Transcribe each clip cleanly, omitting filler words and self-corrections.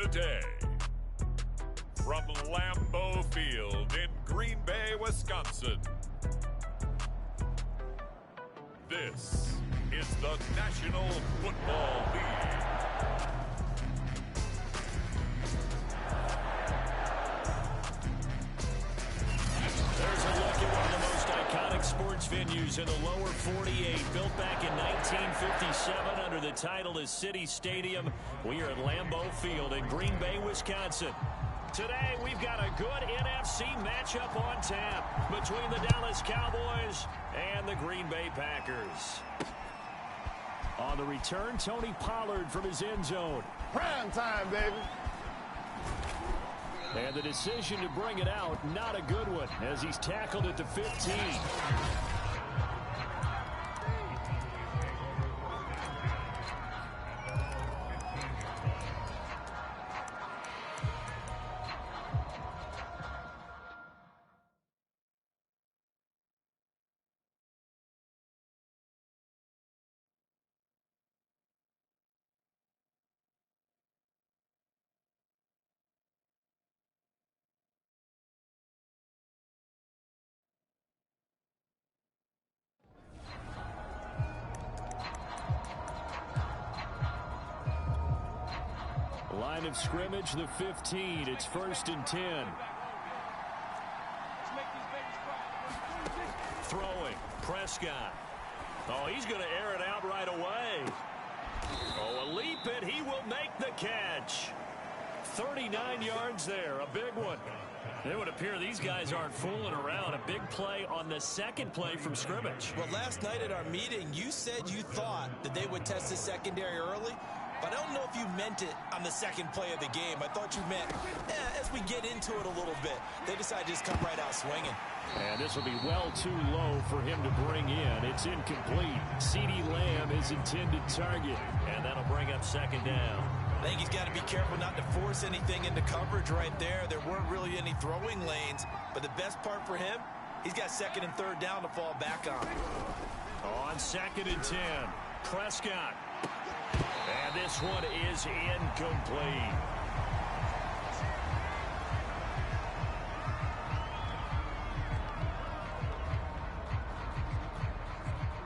today. From Lambeau Field in Green Bay, Wisconsin. This is the National Football League. There's a look at one of the most iconic sports venues in the lower 48. Built back in 1957 under the title of City Stadium. We are at Lambeau Field in Green Bay, Wisconsin. Today, we've got a good NFC matchup on tap between the Dallas Cowboys and the Green Bay Packers. On the return, Tony Pollard from his end zone. Prime time, baby. And the decision to bring it out, not a good one, as he's tackled at the 15. Line of scrimmage, the 15. It's 1st and 10. Throwing, Prescott. Oh, he's going to air it out right away. Oh, a leap it. He will make the catch. 39 yards there, a big one. It would appear these guys aren't fooling around. A big play on the second play from scrimmage. Well, last night at our meeting, you said you thought that they would test the secondary early. But I don't know if you meant it on the second play of the game. I thought you meant, as we get into it a little bit, they decided to just come right out swinging. And this will be well too low for him to bring in. It's incomplete. CeeDee Lamb is intended target. And that'll bring up second down. I think he's got to be careful not to force anything into coverage right there. There weren't really any throwing lanes. But the best part for him, he's got second and third down to fall back on. On 2nd and 10, Prescott. And this one is incomplete.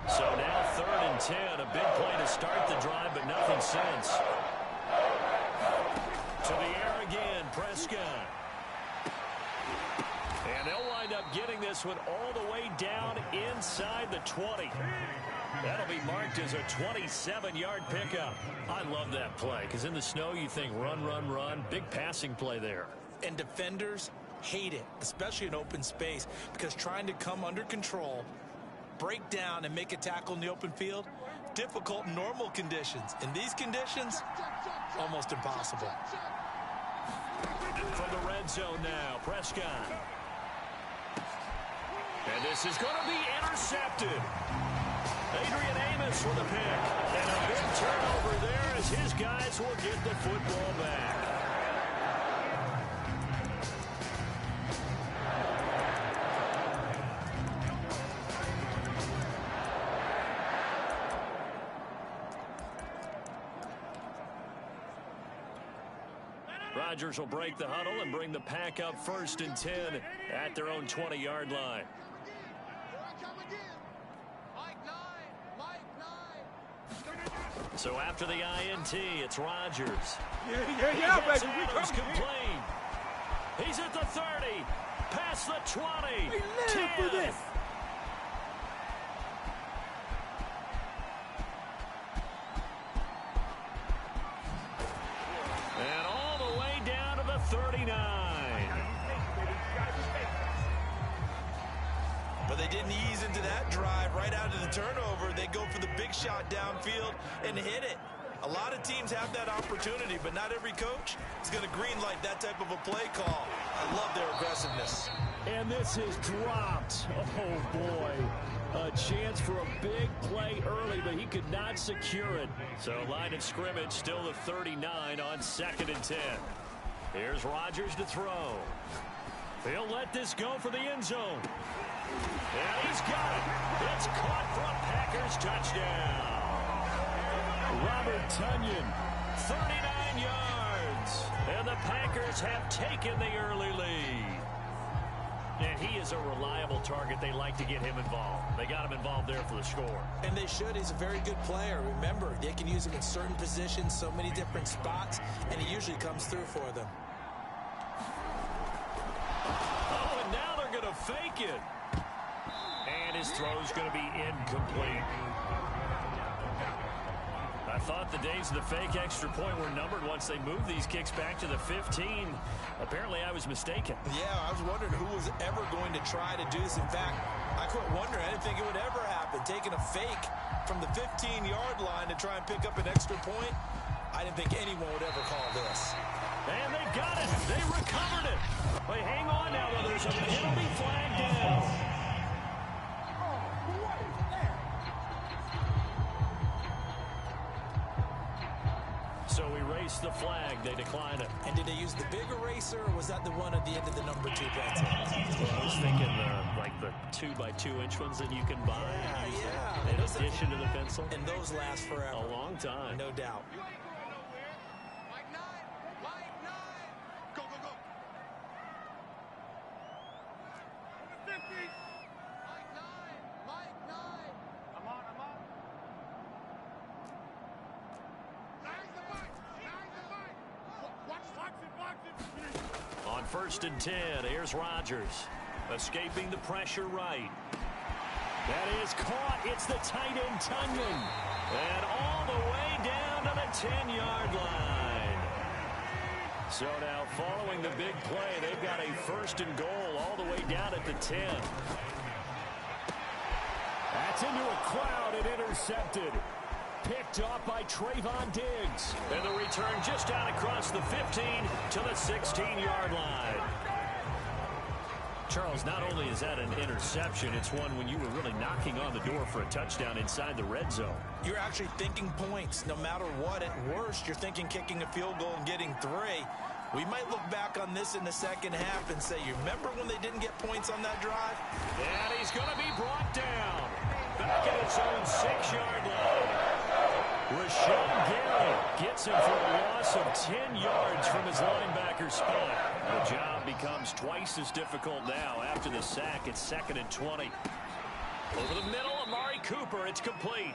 So now 3rd and 10, a big play to start the drive, but nothing since. To the air again, Prescott. And they'll wind up getting this one all the way down inside the 20. That'll be marked as a 27-yard pickup. I love that play, because in the snow you think run, run, run. Big passing play there. And defenders hate it, especially in open space, because trying to come under control, break down, and make a tackle in the open field, difficult in normal conditions. In these conditions, almost impossible. From the red zone now, Prescott. And this is going to be intercepted. Adrian Amos with a pick. And a big turnover there as his guys will get the football back. Rodgers will break the huddle and bring the pack up 1st and 10 at their own 20-yard line. So after the INT, it's Rodgers. Yeah, baby. Adams complete. He's at the 30, past the 20. We live for this. And all the way down to the 39. But they didn't ease into that drive right out of the turnover. They go for the big shot downfield and hit it. A lot of teams have that opportunity, but not every coach is going to greenlight that type of a play call. I love their aggressiveness. And this is dropped. Oh, boy. A chance for a big play early, but he could not secure it. So line of scrimmage still the 39 on 2nd and 10. Here's Rodgers to throw. He'll let this go for the end zone. And he's got it. It's caught for a Packers touchdown. Robert Tonyan, 39 yards. points. And the Packers have taken the early lead. And he is a reliable target. They like to get him involved. They got him involved there for the score. And they should. He's a very good player. Remember, they can use him in certain positions, so many different spots, and he usually comes through for them. Oh, and now they're going to fake it. And his throw's going to be incomplete. I thought the days of the fake extra point were numbered once they moved these kicks back to the 15. Apparently, I was mistaken. Yeah, I was wondering who was ever going to try to do this. In fact, I quit wondering. I didn't think it would ever happen. Taking a fake from the 15-yard line to try and pick up an extra point, I didn't think anyone would ever call this. And they got it. They recovered it. Wait, hang on now, though. There's a penalty flag down. So erase the flag. They decline it. And did they use the big eraser, or was that the one at the end of the number 2 pencil? Well, I was thinking like the 2x2-inch ones that you can buy. Yeah. In addition to the pencil. And those last forever. A long time. No doubt. On 1st and 10, here's Rodgers. Escaping the pressure right. That is caught. It's the tight end, Tunyon. And all the way down to the 10-yard line. So now following the big play, they've got a 1st and goal all the way down at the 10. That's into a crowd and intercepted. Picked off by Trayvon Diggs. And the return just out across the 15 to the 16-yard line. Charles, not only is that an interception, it's one when you were really knocking on the door for a touchdown inside the red zone. You're actually thinking points. No matter what, at worst, you're thinking kicking a field goal and getting 3. We might look back on this in the second half and say, you remember when they didn't get points on that drive? And he's going to be brought down. Back at his own 6-yard line. Rashawn Gary gets him for a loss of 10 yards from his linebacker spot. The job becomes twice as difficult now after the sack. It's 2nd and 20. Over the middle, Amari Cooper. It's complete.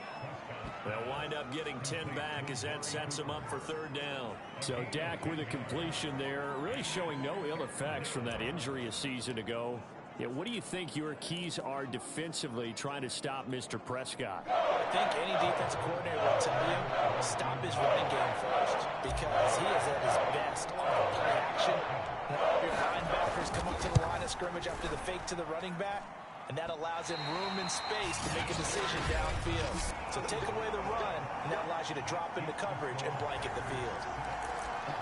They'll wind up getting 10 back as that sets them up for 3rd down. So Dak with a completion there, really showing no ill effects from that injury a season ago. Yeah, what do you think your keys are defensively trying to stop Mr. Prescott? I think any defensive coordinator will tell you, stop his running game first, because he is at his best on play action. Your linebackers come up to the line of scrimmage after the fake to the running back, and that allows him room and space to make a decision downfield. So take away the run, and that allows you to drop into coverage and blanket the field.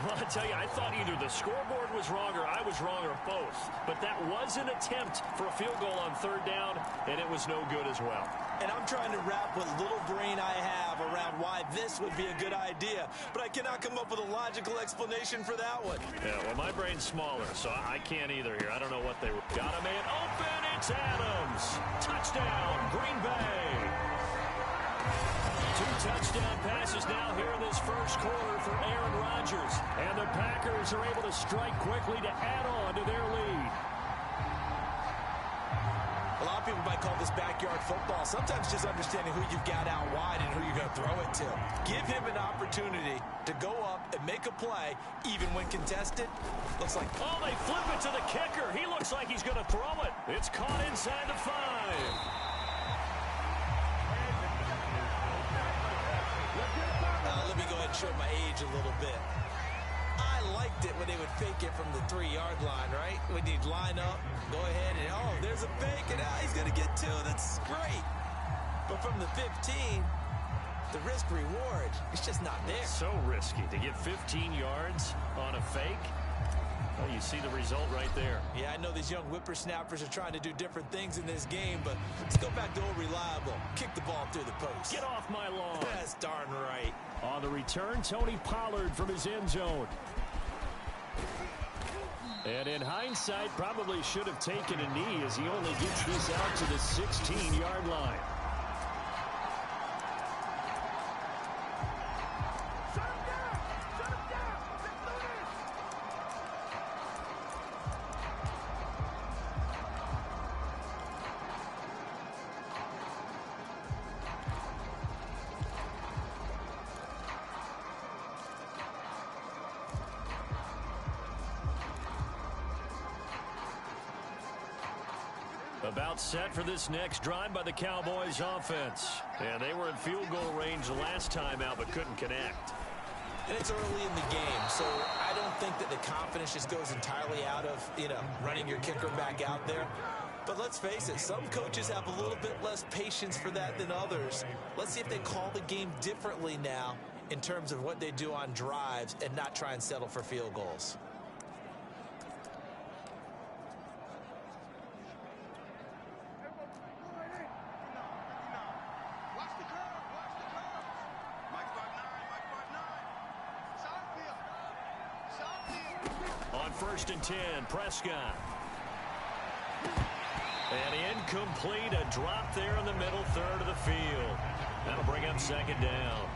Well, I tell you, I thought either the scoreboard was wrong or I was wrong or both. But that was an attempt for a field goal on 3rd down, and it was no good as well. And I'm trying to wrap what little brain I have around why this would be a good idea. But I cannot come up with a logical explanation for that one. Yeah, well, my brain's smaller, so I can't either here. I don't know what they were. Got a man open. It's Adams. Touchdown, Green Bay. 2 touchdown passes now here in this 1st quarter for Aaron Rodgers. And the Packers are able to strike quickly to add on to their lead. A lot of people might call this backyard football. Sometimes just understanding who you've got out wide and who you're going to throw it to. Give him an opportunity to go up and make a play, even when contested. Looks like... Oh, they flip it to the kicker. He looks like he's going to throw it. It's caught inside the 5. Let me go ahead and show my age a little bit. I liked it when they would fake it from the 3-yard line, right? When you'd line up, go ahead and, oh, there's a fake, and he's going to get 2. That's great. But from the 15, the risk-reward, it's just not there. So risky to get 15 yards on a fake. Well, you see the result right there. Yeah, I know these young whippersnappers are trying to do different things in this game, but let's go back to old reliable. Kick the ball through the post. Get off my lawn. That's darn right. On the return, Tony Pollard from his end zone. And in hindsight, probably should have taken a knee as he only gets this out to the 16-yard line. About set for this next drive by the Cowboys offense. And they were in field goal range last time out but couldn't connect. And it's early in the game, so I don't think that the confidence just goes entirely out of, running your kicker back out there. But let's face it, some coaches have a little bit less patience for that than others. Let's see if they call the game differently now in terms of what they do on drives and not try and settle for field goals. On 1st and 10, Prescott. And incomplete, a drop there in the middle third of the field. That'll bring up 2nd down.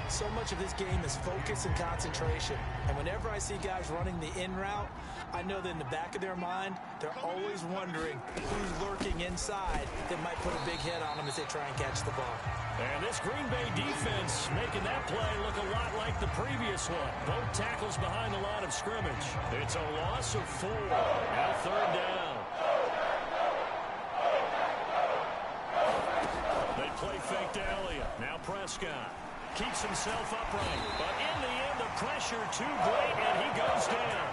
So much of this game is focus and concentration. And whenever I see guys running the in route, I know that in the back of their mind, they're always wondering who's lurking inside that might put a big hit on them as they try and catch the ball. And this Green Bay defense making that play look a lot like the previous one. Both tackles behind the line of scrimmage. It's a loss of 4. Now 3rd down. They play fake to Elliott. Now Prescott keeps himself upright. But in the end, the pressure too great, and he goes down.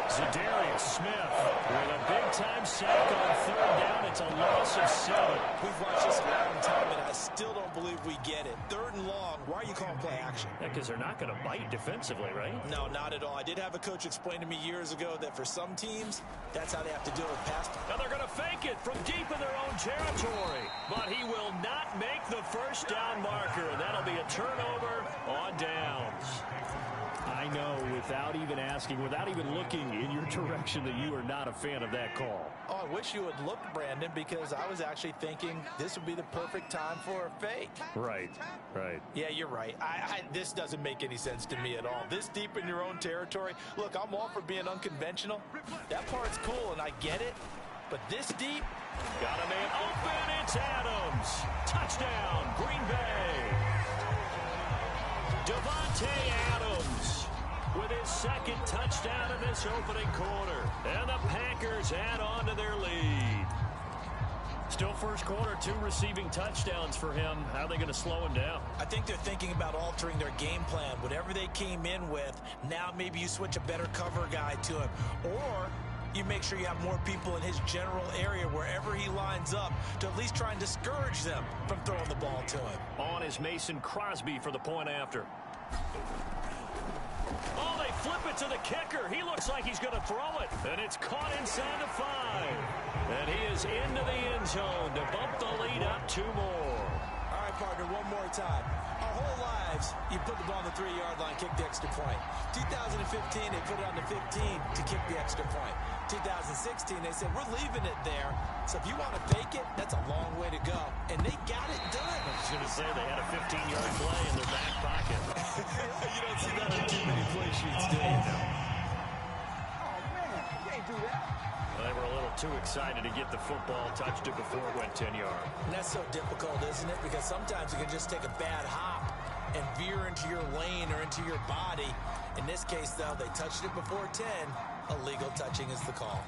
Zadarius Smith with a big-time sack on 3rd down. It's a loss of 7. We've watched this a long time, and I still don't believe we get it. 3rd and long. Why are you calling play action? Yeah, because they're not going to bite defensively, right? No, not at all. I did have a coach explain to me years ago that for some teams, that's how they have to deal with pass play. Now they're going to fake it from deep in their own territory. But he will not make the 1st down marker. That'll be a turnover on downs. I know, without even asking, without even looking in your direction, that you are not a fan of that call. Oh, I wish you had looked, Brandon, because I was actually thinking this would be the perfect time for a fake. Right. Yeah, you're right. This doesn't make any sense to me at all. This deep in your own territory. Look, I'm all for being unconventional. That part's cool, and I get it. But this deep? Got a man open. It's Adams. Touchdown, Green Bay. Devontae Adams with his 2nd touchdown in this opening quarter. And the Packers add on to their lead. Still first quarter, 2 receiving touchdowns for him. How are they going to slow him down? I think they're thinking about altering their game plan. Whatever they came in with, now maybe you switch a better cover guy to him. Or you make sure you have more people in his general area wherever he lines up to at least try and discourage them from throwing the ball to him. On is Mason Crosby for the point after. Oh, they flip it to the kicker. He looks like he's going to throw it. And it's caught inside the 5. And he is into the end zone to bump the lead up 2 more. All right, partner, one more time. Our whole lives, you put the ball on the 3-yard line, kick the extra point. 2015, they put it on the 15 to kick the extra point. 2016, they said, we're leaving it there. So if you want to fake it, that's a long way to go. And they got it done. I was going to say they had a 15-yard play in their back pocket. You don't see that on too many play sheets, do you? Oh, man, you can't do that. They were a little too excited to get the football, touched it before it went 10 yards. And that's so difficult, isn't it? Because sometimes you can just take a bad hop and veer into your lane or into your body. In this case, though, they touched it before 10. Illegal touching is the call.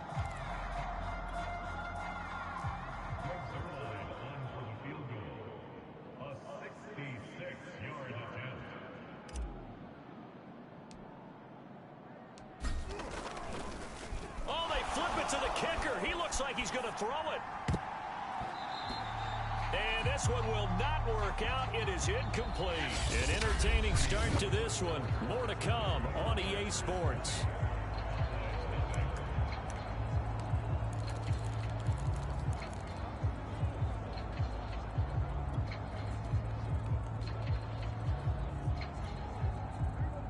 To the kicker. He looks like he's going to throw it. And this one will not work out. It is incomplete. An entertaining start to this one. More to come on EA Sports.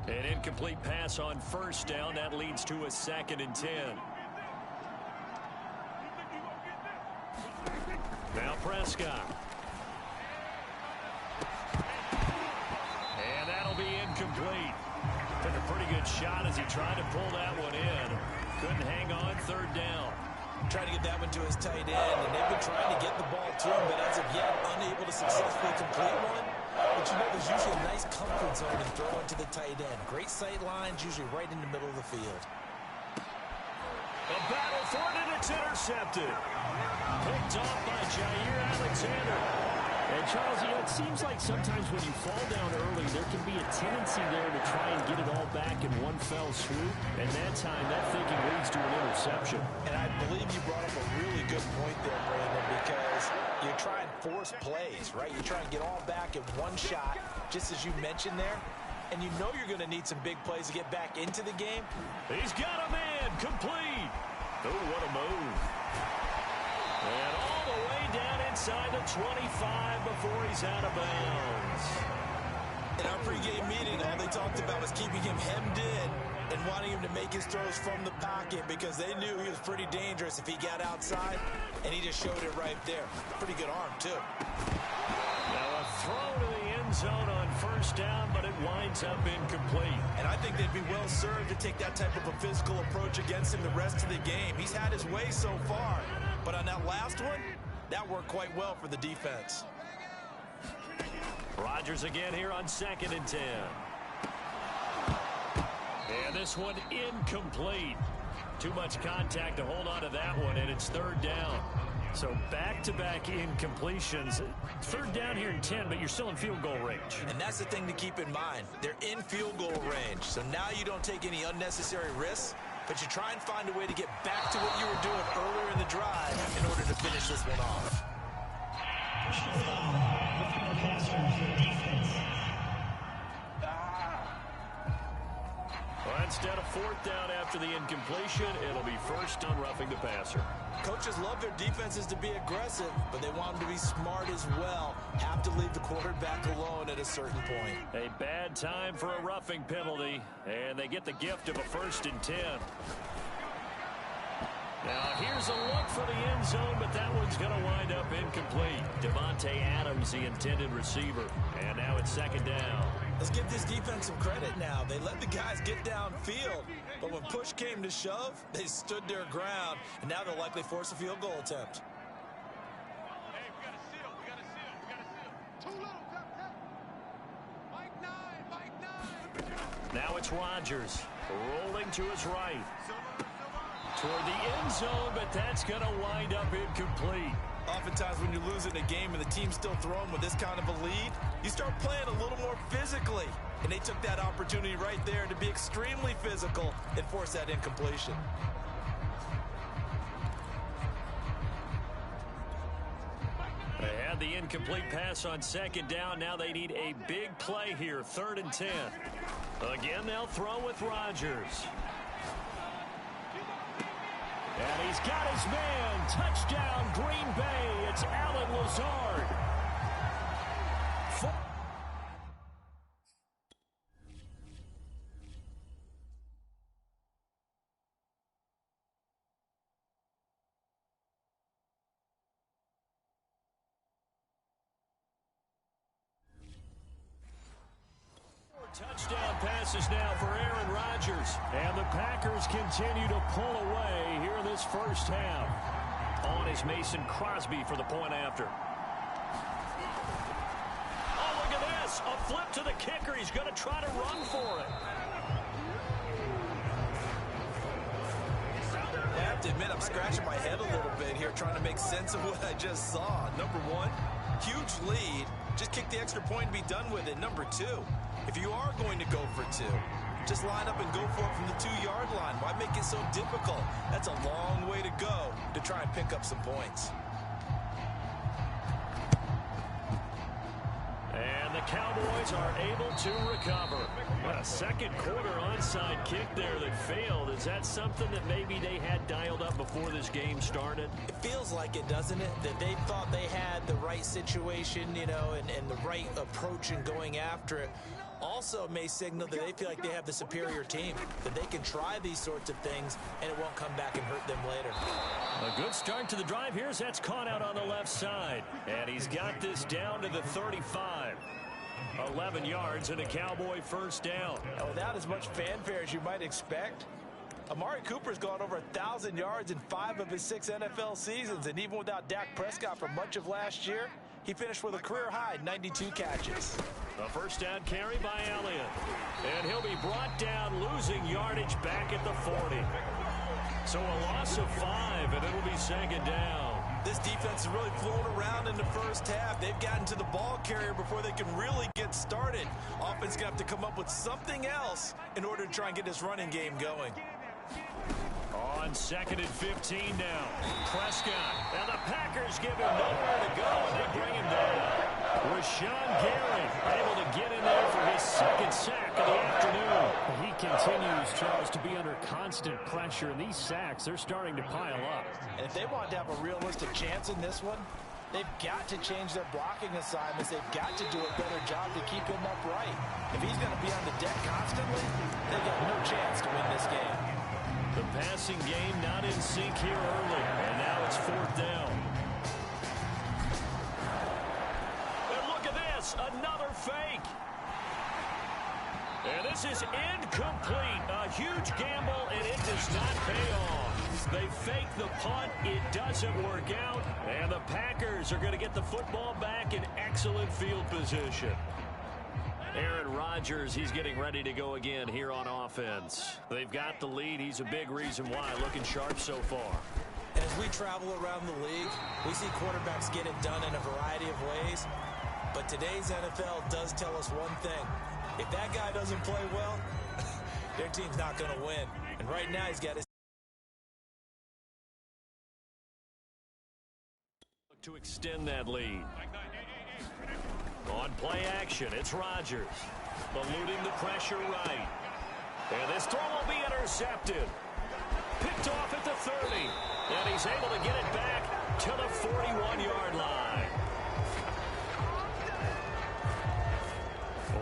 An incomplete pass on 1st down. That leads to a 2nd and 10. Now Prescott. And that'll be incomplete. Took a pretty good shot as he tried to pull that one in. Couldn't hang on 3rd down. Trying to get that one to his tight end, and they've been trying to get the ball to him, but as of yet, unable to successfully complete one. But you know, there's usually a nice comfort zone in throwing to the tight end. Great sight lines, usually right in the middle of the field. A battle for it, and it's intercepted. Picked off by Jair Alexander. And Charles, it seems like sometimes when you fall down early, there can be a tendency there to try and get it all back in one fell swoop. And that time, that thinking leads to an interception. And I believe you brought up a really good point there, Brandon, because you try and force plays, right? You try and get all back in one shot, just as you mentioned there. And you know you're going to need some big plays to get back into the game. He's got a man complete. Oh, what a move. And all the way down inside the 25 before he's out of bounds. In our pregame meeting, all they talked about was keeping him hemmed in and wanting him to make his throws from the pocket because they knew he was pretty dangerous if he got outside, and he just showed it right there. Pretty good arm, too. Now a throw to the end zone on first down, but it winds up incomplete. And I think they'd be well served to take that type of a physical approach against him the rest of the game. He's had his way so far, but on that last one, that worked quite well for the defense. Rodgers again here on 2nd and 10. And this one incomplete. Too much contact to hold on to that one, and it's 3rd down. So back-to-back incompletions. 3rd down here in 10, but you're still in field goal range. And that's the thing to keep in mind. They're in field goal range. So now you don't take any unnecessary risks, but you try and find a way to get back to what you were doing earlier in the drive in order to finish this one off. Well, instead of 4th down after the incompletion, it'll be first on roughing the passer. Coaches love their defenses to be aggressive, but they want them to be smart as well. Have to leave the quarterback alone at a certain point. A bad time for a roughing penalty, and they get the gift of a 1st and 10. Now here's a look for the end zone, but that one's going to wind up incomplete. Devontae Adams, the intended receiver. And now it's 2nd down. Let's give this defense some credit now. They let the guys get downfield, but when push came to shove, they stood their ground, and now they'll likely force a field goal attempt. Hey, we got to seal. We got to seal. We got to seal. Too little, Captain. Mike 9. Now it's Rodgers rolling to his right. Toward the end zone, but that's going to wind up incomplete. Oftentimes when you're losing a game and the team's still throwing with this kind of a lead, you start playing a little more physically. And they took that opportunity right there to be extremely physical and force that incompletion. They had the incomplete pass on 2nd down. Now they need a big play here, 3rd and 10. Again, they'll throw with Rodgers. And he's got his man. Touchdown, Green Bay. It's Allen Lazard. Touchdown passes now for Aaron Rodgers. And the Packers continue to pull away here in this first half. On is Mason Crosby for the point after. Oh, look at this. A flip to the kicker. He's going to try to run for it. I have to admit, I'm scratching my head a little bit here trying to make sense of what I just saw. Number one, huge lead. Just kick the extra point and be done with it. Number two, if you are going to go for two, just line up and go for it from the 2-yard line. Why make it so difficult? That's a long way to go to try and pick up some points. And the Cowboys are able to recover. A second quarter onside kick there that failed. Is that something that maybe they had dialed up before this game started? It feels like it, doesn't it? That they thought they had the right situation, you know, and the right approach in going after it. Also may signal that they feel like they have the superior team, that they can try these sorts of things and it won't come back and hurt them later. A good start to the drive here as that's caught out on the left side. And he's got this down to the 35. 11 yards and a Cowboy first down. And without as much fanfare as you might expect, Amari Cooper's gone over 1,000 yards in 5 of his 6 NFL seasons. And even without Dak Prescott for much of last year, he finished with a career-high 92 catches. A first down carry by Elliott. And he'll be brought down, losing yardage back at the 40. So a loss of 5, and it'll be second down. This defense is really flown around in the first half. They've gotten to the ball carrier before they can really get started. Offense going to have to come up with something else in order to try and get this running game going. On 2nd and 15 now. Prescott. And the Packers give him nowhere to go, and they bring him down. Rashawn Gary able to get in there for his second sack of the afternoon. He continues, Charles, to be under constant pressure, and these sacks, they're starting to pile up. And if they want to have a realistic chance in this one, they've got to change their blocking assignments. They've got to do a better job to keep him upright. If he's going to be on the deck constantly, they've got no chance to win this game. The passing game not in sync here early, and now it's 4th down. And look at this, another fake. And this is incomplete. A huge gamble, and it does not pay off. They fake the punt. It doesn't work out. And the Packers are going to get the football back in excellent field position. Aaron Rodgers, he's getting ready to go again here on offense. They've got the lead. He's a big reason why. Looking sharp so far. And as we travel around the league, we see quarterbacks get it done in a variety of ways. But today's NFL does tell us one thing. If that guy doesn't play well, their team's not going to win. And right now he's got his to extend that lead. On play action, it's Rodgers. Eluding the pressure right. And this throw will be intercepted. Picked off at the 30. And he's able to get it back to the 41-yard line.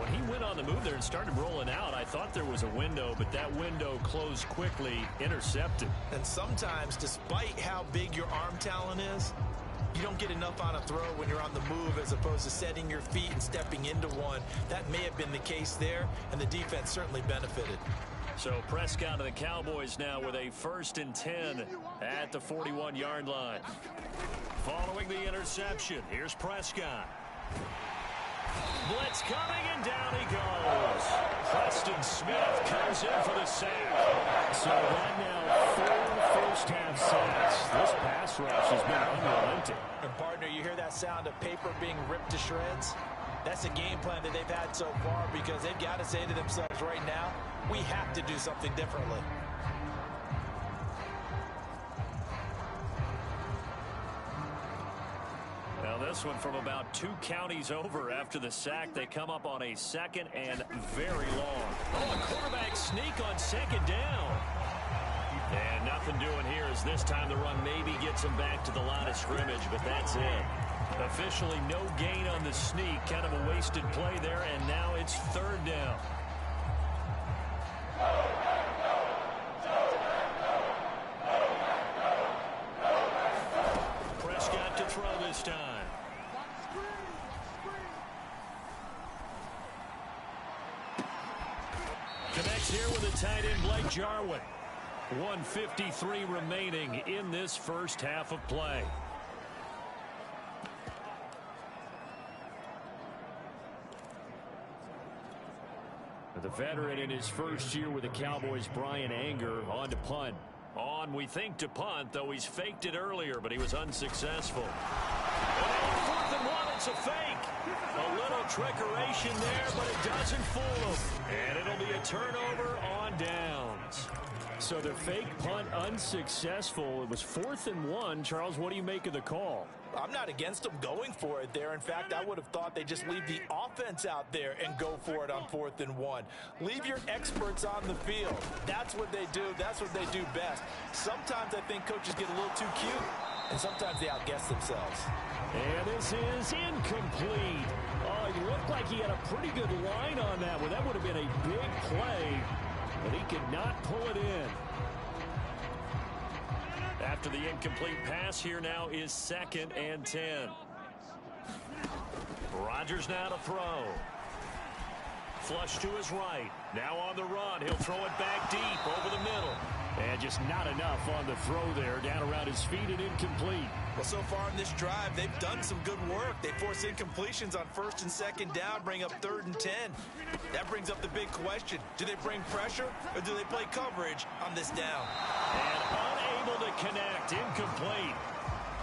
When he went on the move there and started rolling out, I thought there was a window, but that window closed quickly, intercepted. And sometimes, despite how big your arm talent is, you don't get enough on a throw when you're on the move as opposed to setting your feet and stepping into one. That may have been the case there, and the defense certainly benefited. So Prescott and the Cowboys now with a 1st and 10 at the 41-yard line. Following the interception, here's Prescott. Blitz coming, and down he goes. Preston Smith comes in for the sack. So right now, 4 first-half sacks. This pass rush has been unrelenting. And partner, you hear that sound of paper being ripped to shreds? That's a game plan that they've had so far because they've got to say to themselves right now, we have to do something differently. Now this one from about 2 counties over after the sack. They come up on a 2nd and very long. Oh, a quarterback sneak on 2nd down. And nothing doing here as this time the run maybe gets him back to the line of scrimmage, but that's it. Officially no gain on the sneak. Kind of a wasted play there, and now it's 3rd down. Prescott to throw this time. Connects here with the tight end Blake Jarwin. 1:53 remaining in this first half of play. The veteran in his first year with the Cowboys, Brian Anger, on to punt. On, we think, to punt, though he's faked it earlier, but he was unsuccessful. And on 4th and 1, it's a fake. A little trickeration there, but it doesn't fool him. And it'll be a turnover on downs. So the fake punt unsuccessful. It was 4th and 1. Charles, what do you make of the call? I'm not against them going for it there. In fact, I would have thought they just leave the offense out there and go for it on 4th and 1. Leave your experts on the field. That's what they do. That's what they do best. Sometimes I think coaches get a little too cute, and sometimes they outguess themselves. And this is incomplete. Oh, it looked like he had a pretty good line on that one. That would have been a big play, but he could not pull it in. After the incomplete pass, here now is 2nd and 10. Rodgers now to throw. Flush to his right. Now on the run. He'll throw it back deep over the middle. And just not enough on the throw there. Down around his feet and incomplete. Well, so far in this drive, they've done some good work. They force incompletions on 1st and 2nd down, bring up 3rd and 10. That brings up the big question. Do they bring pressure or do they play coverage on this down? And unable to connect. Incomplete.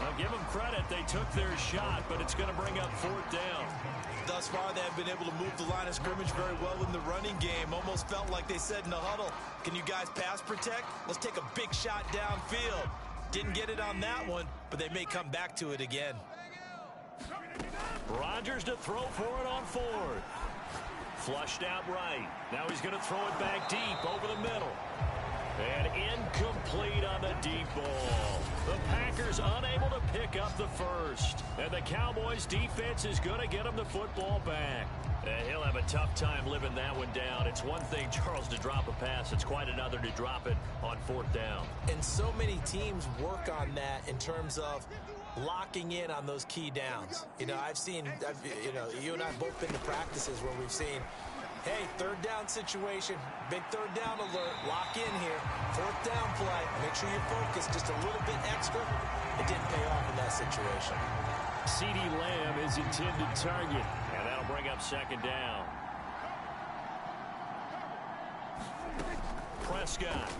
Now give them credit. They took their shot, but it's going to bring up 4th down. Thus far, they have been able to move the line of scrimmage very well in the running game. Almost felt like they said in the huddle, can you guys pass protect? Let's take a big shot downfield. Didn't get it on that one, but they may come back to it again. Rodgers to throw for it on 4th. Flushed out right. Now he's going to throw it back deep over the middle. And incomplete on the deep ball. The Packers unable to pick up the first. And the Cowboys defense is going to get them the football back. And he'll have a tough time living that one down. It's one thing, Charles, to drop a pass. It's quite another to drop it on 4th down. And so many teams work on that in terms of locking in on those key downs. You know, you and I have both been to practices where we've seen, hey, 3rd down situation, big 3rd down alert, lock in here, 4th down play, make sure you focus just a little bit extra. It didn't pay off in that situation. CeeDee Lamb is intended target. And that'll bring up 2nd down. Prescott.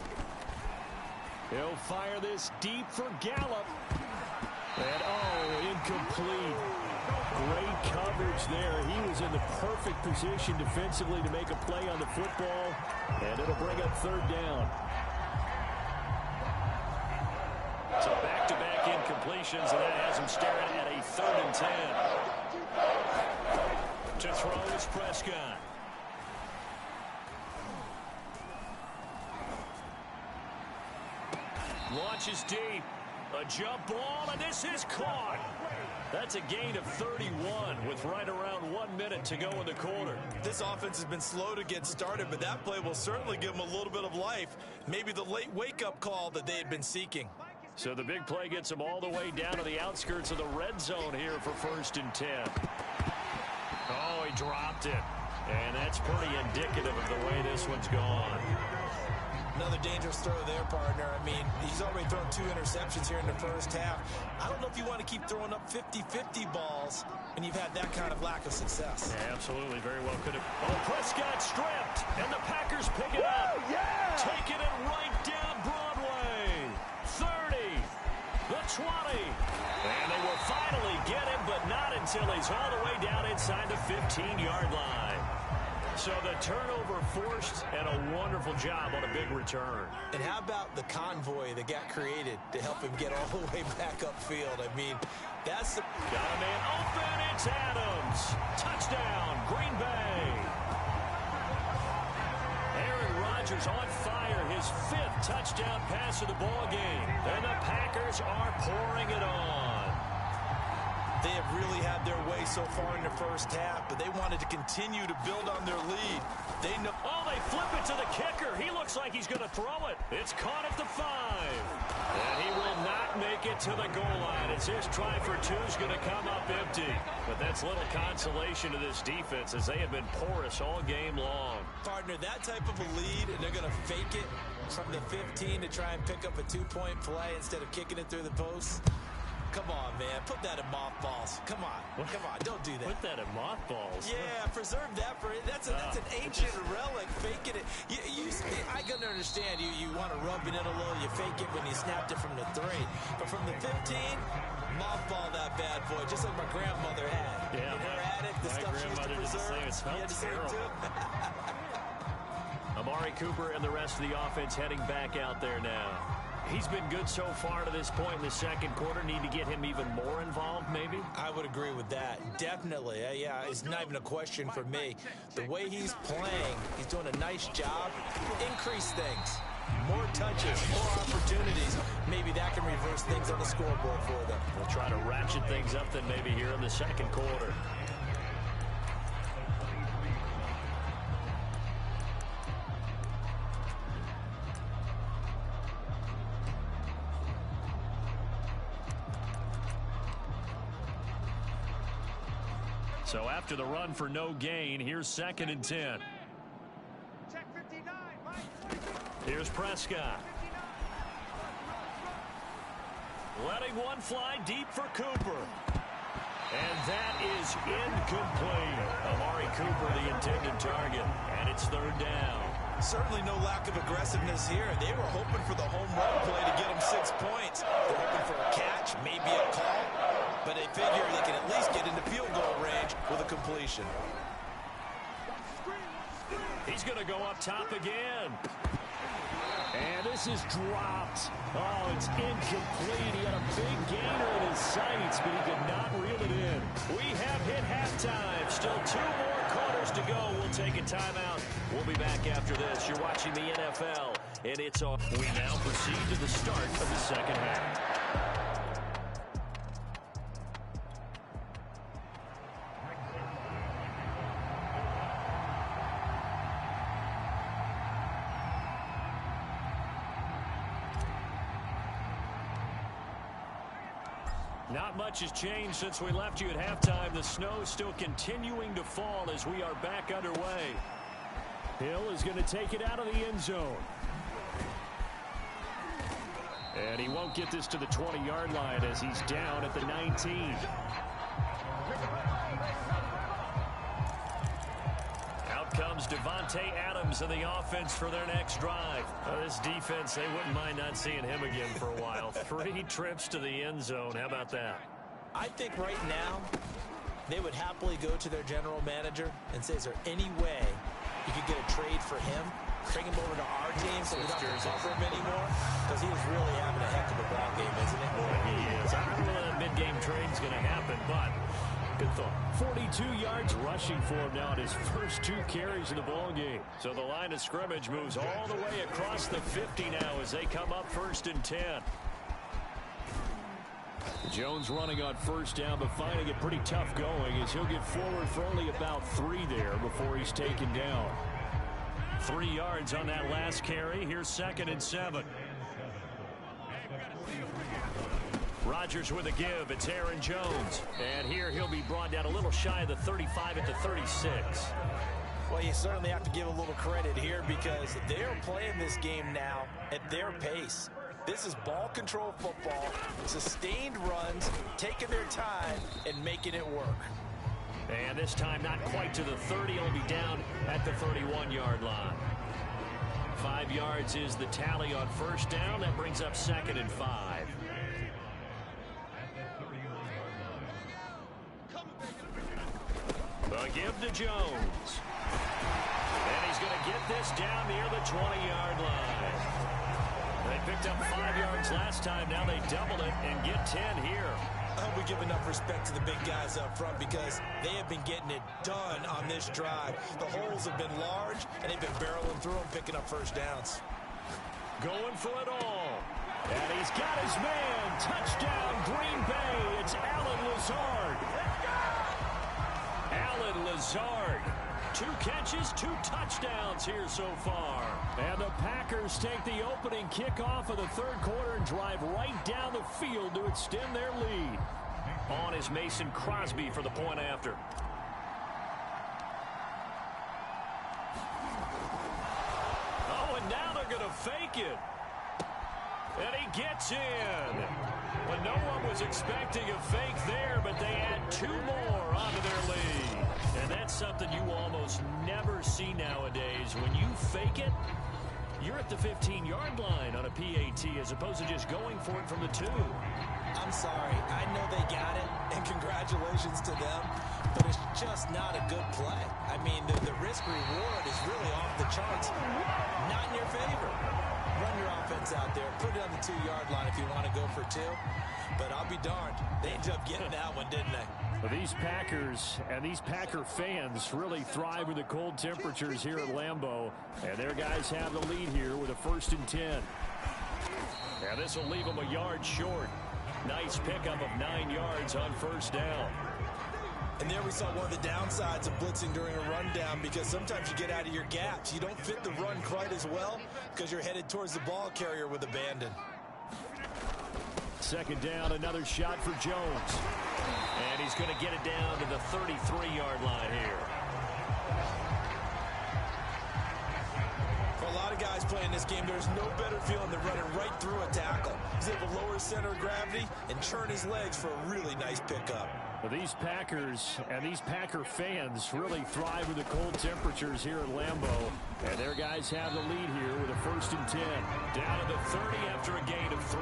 He'll fire this deep for Gallup. And, incomplete. Great coverage there. He was in the perfect position defensively to make a play on the football. And it'll bring up 3rd down. So back-to-back incompletions, and that has him staring at a 3rd and 10. To throw is Prescott. Launches deep. A jump ball, and this is caught. That's a gain of 31 with right around 1 minute to go in the quarter. This offense has been slow to get started, but that play will certainly give them a little bit of life. Maybe the late wake-up call that they had been seeking. So the big play gets them all the way down to the outskirts of the red zone here for 1st and 10. Oh, he dropped it. And that's pretty indicative of the way this one's gone. Another dangerous throw there, partner. I mean, he's already thrown 2 interceptions here in the first half. I don't know if you want to keep throwing up 50-50 balls when you've had that kind of lack of success. Yeah, absolutely. Very well could have. Oh, Prescott stripped, and the Packers pick it up. Yeah! Taking it right down Broadway. 30, the 20. And they will finally get him, but not until he's all the way down inside the 15-yard line. So the turnover forced, and a wonderful job on a big return. And how about the convoy that got created to help him get all the way back upfield? I mean, that's the... Got a man open, it's Adams. Touchdown, Green Bay. Aaron Rodgers on fire, his 5th touchdown pass of the ball game. And the Packers are pouring it on. They have really had their way so far in the first half, but they wanted to continue to build on their lead. They know. Oh, they flip it to the kicker. He looks like he's going to throw it. It's caught at the 5. And he will not make it to the goal line as his try for 2 is going to come up empty. But that's little consolation to this defense as they have been porous all game long. Partner, that type of a lead, and they're going to fake it from the 15 to try and pick up a 2-point play instead of kicking it through the post. Come on, man. Put that in mothballs. Come on. Come on. Don't do that. Put that in mothballs. Yeah, preserve that for it. That's an ancient relic. Faking it. I can understand. You want to rub it in a little. You fake it when you snapped it from the 3. But from the 15, mothball that bad boy, just like my grandmother had. Yeah. In her attic, the stuff she used to preserve. It smells terrible. Amari Cooper and the rest of the offense heading back out there now. He's been good so far to this point in the second quarter. Need to get him even more involved, maybe? I would agree with that. Definitely. Yeah, it's not even a question for me. The way he's playing, he's doing a nice job. Increase things. More touches, more opportunities. Maybe that can reverse things on the scoreboard for them. We'll try to ratchet things up then maybe here in the second quarter. So after the run for no gain, here's 2nd and 10. Check 59, Mike. Here's Prescott. Letting one fly deep for Cooper. And that is incomplete. Amari Cooper, the intended target. And it's 3rd down. Certainly no lack of aggressiveness here. They were hoping for the home run play to get them 6 points. They're hoping for a catch, maybe a call, but they figure they can at least get into field goal range with a completion. He's going to go up top again. And this is dropped. Oh, it's incomplete. He had a big gainer in his sights, but he could not reel it in. We have hit halftime. Still 2 more quarters to go. We'll take a timeout. We'll be back after this. You're watching the NFL, and it's on. We now proceed to the start of the second half. Not much has changed since we left you at halftime. The snow still continuing to fall as we are back underway. Hill is going to take it out of the end zone. And he won't get this to the 20-yard line as he's down at the 19. Out comes Devontae Adams in the offense for their next drive. This defense, they wouldn't mind not seeing him again for a while. 3 trips to the end zone. How about that? I think right now they would happily go to their general manager and say, is there any way you could get a trade for him? Bring him over to our team so we don't have to cover him anymore? Because he is really having a heck of a ball game, isn't he? He is. I don't know when that mid-game trade is going to happen, but good thought. 42 yards rushing for him now at his first 2 carries in the ball game. So the line of scrimmage moves all the way across the 50 now as they come up 1st and 10. Jones running on 1st down, but finding it pretty tough going as he'll get forward for only about 3 there before he's taken down. 3 yards on that last carry. Here's 2nd and 7. Rodgers with a give. It's Aaron Jones. And here he'll be brought down a little shy of the 35 at the 36. Well, you certainly have to give a little credit here because they're playing this game now at their pace. This is ball control football, sustained runs, taking their time and making it work. And this time not quite to the 30. He'll be down at the 31-yard line. 5 yards is the tally on 1st down. That brings up 2nd and 5. The give to Jones. And he's going to get this down near the 20-yard line. They picked up 5 yards last time. Now they double it and get 10 here. I hope we give enough respect to the big guys up front because they have been getting it done on this drive. The holes have been large, and they've been barreling through them, picking up 1st downs. Going for it all. And he's got his man. Touchdown, Green Bay. It's Allen Lazard. Allen Lazard. 2 catches, 2 touchdowns here so far. And the Packers take the opening kickoff of the 3rd quarter and drive right down the field to extend their lead. On is Mason Crosby for the point after. Oh, and now they're going to fake it. And he gets in. Well, no one was expecting a fake there, but they add 2 more onto their lead. And that's something you almost never see nowadays. When you fake it, you're at the 15-yard line on a PAT as opposed to just going for it from the 2. I'm sorry. I know they got it, and congratulations to them, but it's just not a good play. I mean, the risk-reward is really off the charts. Not in your favor. Run your offense out there. Put it on the 2-yard line if you want to go for 2. But I'll be darned. They ended up getting that one, didn't they? Well, these Packers and these Packer fans really thrive in the cold temperatures here at Lambeau. And their guys have the lead here with a 1st and 10. And this will leave them a yard short. Nice pickup of 9 yards on 1st down. And there we saw one of the downsides of blitzing during a rundown because sometimes you get out of your gaps. You don't fit the run quite as well because you're headed towards the ball carrier with abandon. 2nd down, another shot for Jones. And he's going to get it down to the 33-yard line here. For a lot of guys guys playing this game, there's no better feeling than running right through a tackle. He's able to lower his center of gravity and churn his legs for a really nice pickup. Well, these Packers and these Packer fans really thrive with the cold temperatures here at Lambeau. And their guys have the lead here with a 1st and 10. Down to the 30 after a gain of 3.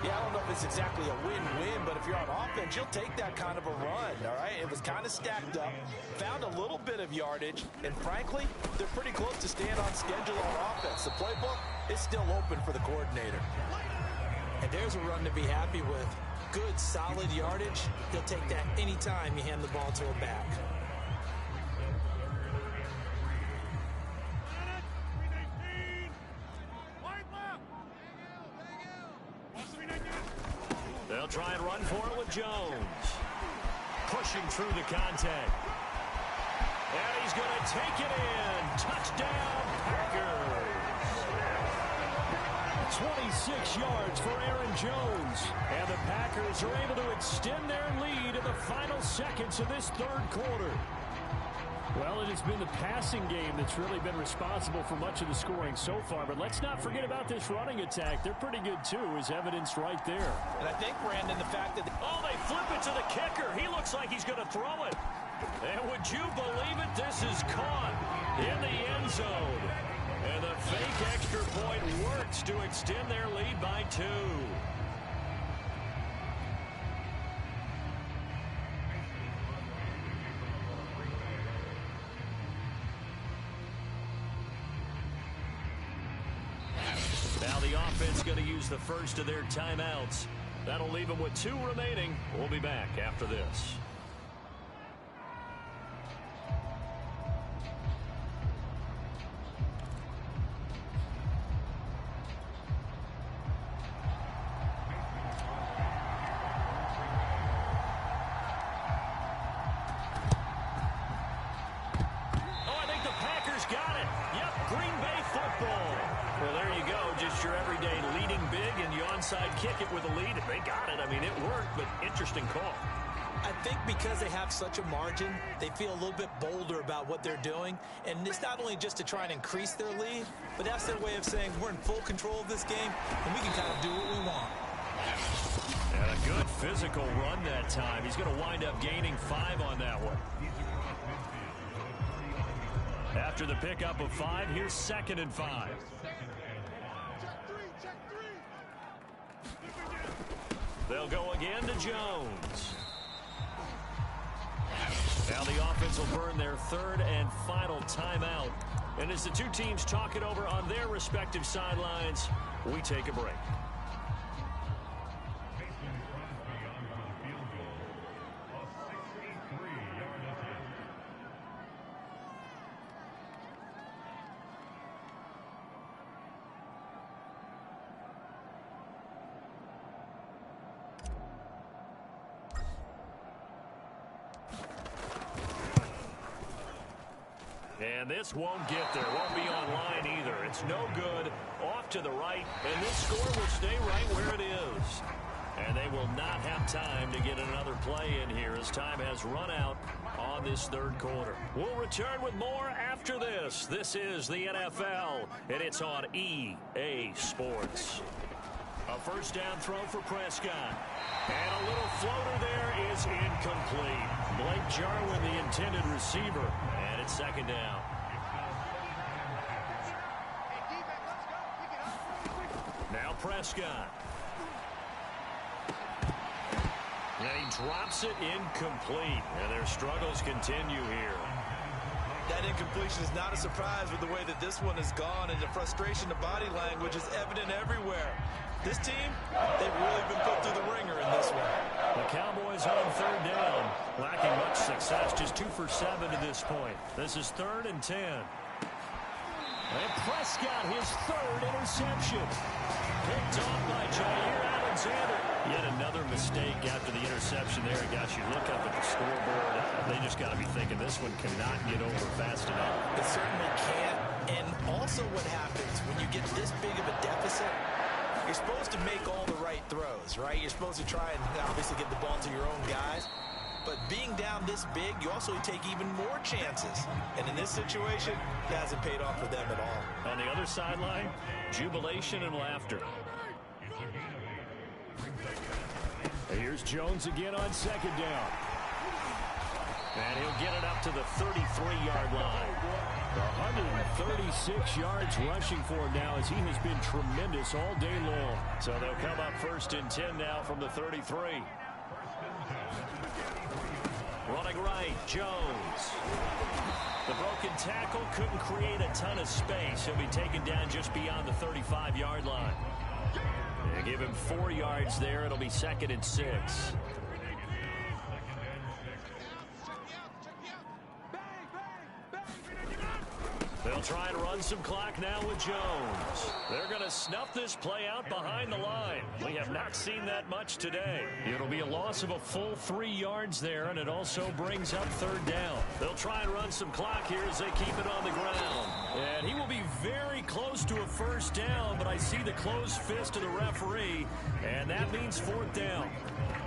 Yeah, I don't know if it's exactly a win-win, but if you're on offense, you'll take that kind of a run, all right? It was kind of stacked up, found a little bit of yardage, and frankly, they're pretty close to staying on schedule on offense. The playbook is still open for the coordinator. And there's a run to be happy with. Good, solid yardage. He'll take that anytime you hand the ball to a back. They'll try and run for it with Jones. Pushing through the contact. And he's going to take it in. Touchdown, Packers. 26 yards for Aaron Jones. And the Packers are able to extend their lead in the final seconds of this 3rd quarter. Well, it has been the passing game that's really been responsible for much of the scoring so far. But let's not forget about this running attack. They're pretty good, too, as evidenced right there. And I think, Brandon, the fact that... Oh, they flip it to the kicker. He looks like he's going to throw it. And would you believe it? This is caught in the end zone. And the fake extra point works to extend their lead by 2. Now the offense going to use the first of their timeouts. That'll leave them with 2 remaining. We'll be back after this. Oh, I think the Packers got it. Yep, Green Bay football. Well, there you go. Just your everyday leading big, and you onside kick it with a lead. They got it. I mean, it worked, but interesting call. I think because they have such a margin, they feel a little bit bolder about what they're doing. And it's not only just to try and increase their lead, but that's their way of saying we're in full control of this game, and we can kind of do what we want. And a good physical run that time. He's going to wind up gaining 5 on that one. After the pickup of 5, here's 2nd and 5. They'll go again to Jones. Now the offense will burn their 3rd and final timeout. And as the 2 teams talk it over on their respective sidelines, we take a break. And this won't get there. Won't be online either. It's no good. Off to the right. And this score will stay right where it is. And they will not have time to get another play in here as time has run out on this 3rd quarter. We'll return with more after this. This is the NFL, and it's on EA Sports. A 1st down throw for Prescott. And a little floater there is incomplete. Blake Jarwin, the intended receiver. And it's 2nd down. Now Prescott. And he drops it incomplete. And their struggles continue here. That incompletion is not a surprise with the way that this one has gone, and the frustration, the body language is evident everywhere. This team, they've really been put through the ringer in this one. The Cowboys on 3rd down, lacking much success, just 2 for 7 to this point. This is 3rd and 10. And Prescott, his 3rd interception. Picked off by Jair Alexander. Yet another mistake after the interception there. Gosh, you look up at the scoreboard, they just got to be thinking this one cannot get over fast enough. It certainly can't. And also what happens when you get this big of a deficit, you're supposed to make all the right throws, right? You're supposed to try and obviously get the ball to your own guys. But being down this big, you also take even more chances. And in this situation, it hasn't paid off for them at all. On the other sideline, jubilation and laughter. Here's Jones again on second down. And he'll get it up to the 33-yard line. 136 yards rushing for him now as he has been tremendous all day long. So they'll come up 1st and 10 now from the 33. Running right, Jones. The broken tackle couldn't create a ton of space. He'll be taken down just beyond the 35-yard line. They give him 4 yards there. It'll be 2nd and 6. They'll try and run some clock now with Jones. They're going to snuff this play out behind the line. We have not seen that much today. It'll be a loss of a full 3 yards there, and it also brings up 3rd down. They'll try and run some clock here as they keep it on the ground. And he will be very close to a 1st down, but I see the closed fist of the referee, and that means 4th down.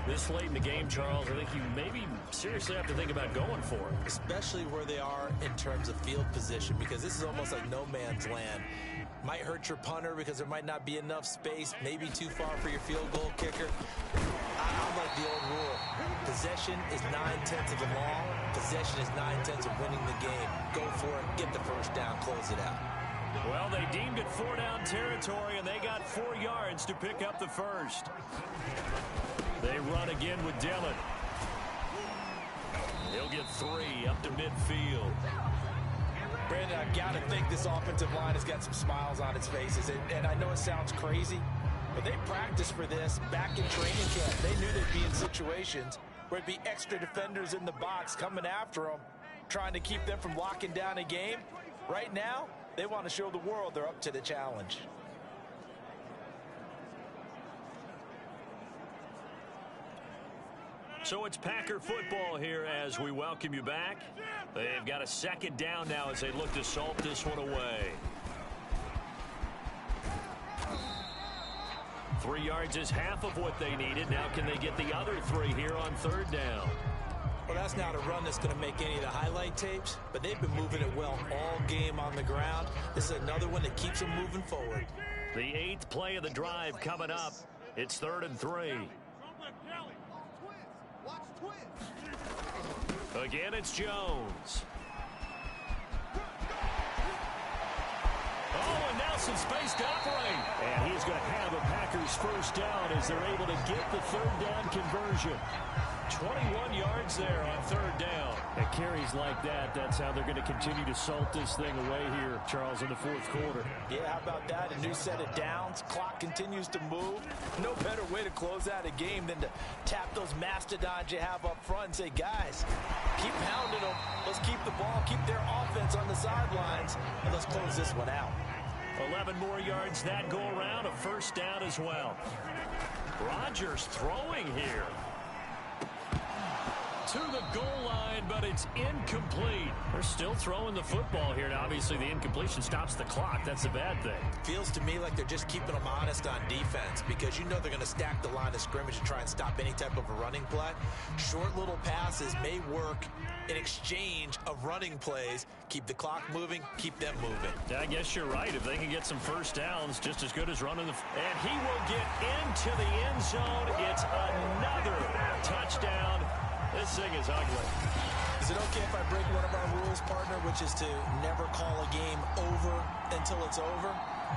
This late in the game, Charles, I think you maybe seriously have to think about going for it. Especially where they are in terms of field position, because this is almost like no man's land. Might hurt your punter because there might not be enough space, maybe too far for your field goal kicker. I like the old rule. Possession is 9/10 of the law. Possession is 9/10 of winning the game. Go for it, get the 1st down, close it out. Well, they deemed it 4-down territory, and they got 4 yards to pick up the 1st. They run again with Dillon. He'll get 3 up to midfield. Brandon, I've got to think this offensive line has got some smiles on its faces. And I know it sounds crazy, but they practiced for this back in training camp. They knew they'd be in situations where it'd be extra defenders in the box coming after them, trying to keep them from locking down a game. Right now, they want to show the world they're up to the challenge. So it's Packer football here as we welcome you back. They've got a 2nd down now as they look to salt this one away. 3 yards is half of what they needed. Now can they get the other 3 here on 3rd down? Well, that's not a run that's going to make any of the highlight tapes, but they've been moving it well all game on the ground. This is another one that keeps them moving forward. The 8th play of the drive coming up. It's 3rd and 3. Again, it's Jones. Oh, and now some space to operate. And he's going to have a Packers 1st down as they're able to get the 3rd down conversion. 21 yards there on 3rd down. At carries like that, that's how they're going to continue to salt this thing away here, Charles, in the 4th quarter. Yeah, how about that? A new set of downs. Clock continues to move. No better way to close out a game than to tap those mastodons you have up front and say, guys, keep pounding them. Let's keep the ball, keep their offense on the sidelines, and let's close this one out. 11 more yards that go around, a 1st down as well. Rodgers throwing here to the goal line, but it's incomplete. They're still throwing the football here. Now, obviously, the incompletion stops the clock. That's a bad thing. Feels to me like they're just keeping them honest on defense because you know they're going to stack the line of scrimmage and try and stop any type of a running play. Short little passes may work in exchange of running plays. Keep the clock moving, keep them moving. Yeah, I guess you're right. If they can get some 1st downs, just as good as running the... And he will get into the end zone. It's another touchdown. This thing is ugly. Is it okay if I break one of our rules, partner, which is to never call a game over until it's over?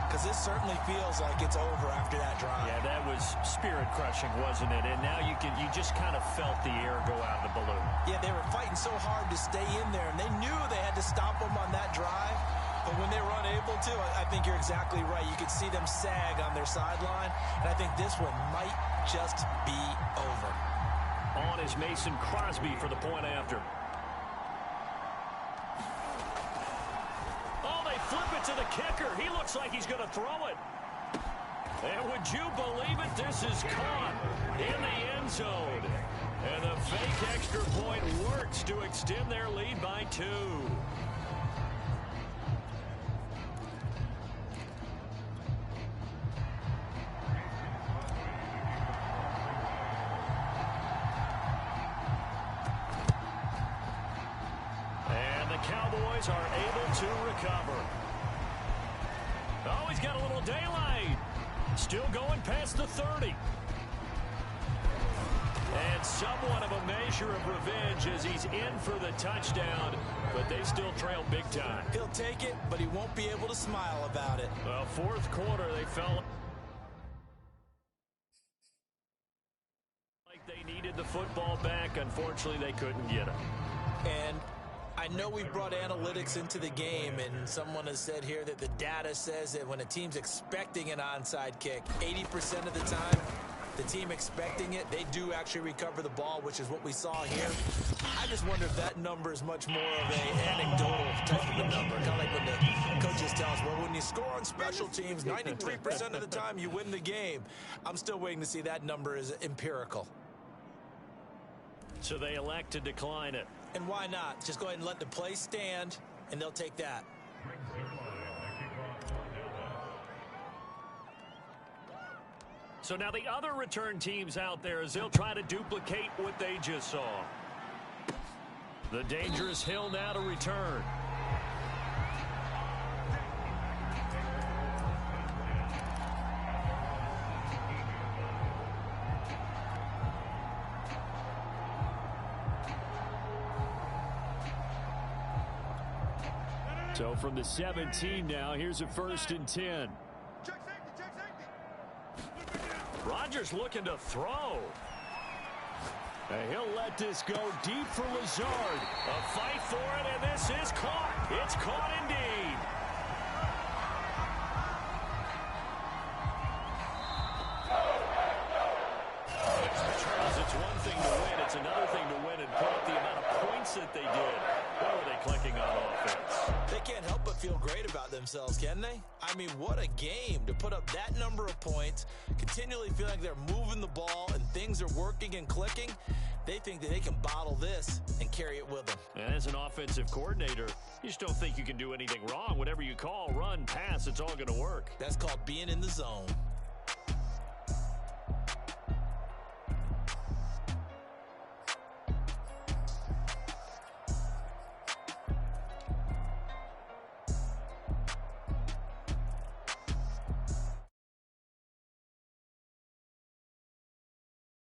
Because this certainly feels like it's over after that drive. Yeah, that was spirit-crushing, wasn't it? And now you just kind of felt the air go out of the balloon. Yeah, they were fighting so hard to stay in there, and they knew they had to stop them on that drive. But when they were unable to, I think you're exactly right. You could see them sag on their sideline, and I think this one might just be over. On is Mason Crosby for the point after. Oh, they flip it to the kicker. He looks like he's going to throw it. And would you believe it? This is caught in the end zone. And the fake extra point works to extend their lead by 2. Cowboys are able to recover. Oh, he's got a little daylight. Still going past the 30. And somewhat of a measure of revenge as he's in for the touchdown, but they still trail big time. He'll take it, but he won't be able to smile about it. Well, fourth quarter, they felt like they needed the football back. Unfortunately, they couldn't get it. And I know we've brought analytics into the game, and someone has said here that the data says that when a team's expecting an onside kick, 80% of the time, the team expecting it, they do actually recover the ball, which is what we saw here. I just wonder if that number is much more of an anecdotal type of a number. Kind of like when the coaches tell us, well, when you score on special teams, 93% of the time you win the game. I'm still waiting to see that number is empirical. So they elect to decline it. And why not? Just go ahead and let the play stand, and they'll take that. So now the other return teams out there as they'll try to duplicate what they just saw. The dangerous Hill now to return. So from the 17 now, here's a 1st and 10. Rodgers looking to throw. And he'll let this go deep for Lazard. A fight for it, and this is caught. It's caught indeed. Charles, it's one thing to win. It's another thing to win and put up the amount of points that they did. What were they clicking on offense? They can't help but feel great about themselves, can they? I mean, what a game to put up that number of points, continually feel like they're moving the ball and things are working and clicking. They think that they can bottle this and carry it with them. And as an offensive coordinator, you just don't think you can do anything wrong. Whatever you call, run, pass, it's all going to work. That's called being in the zone.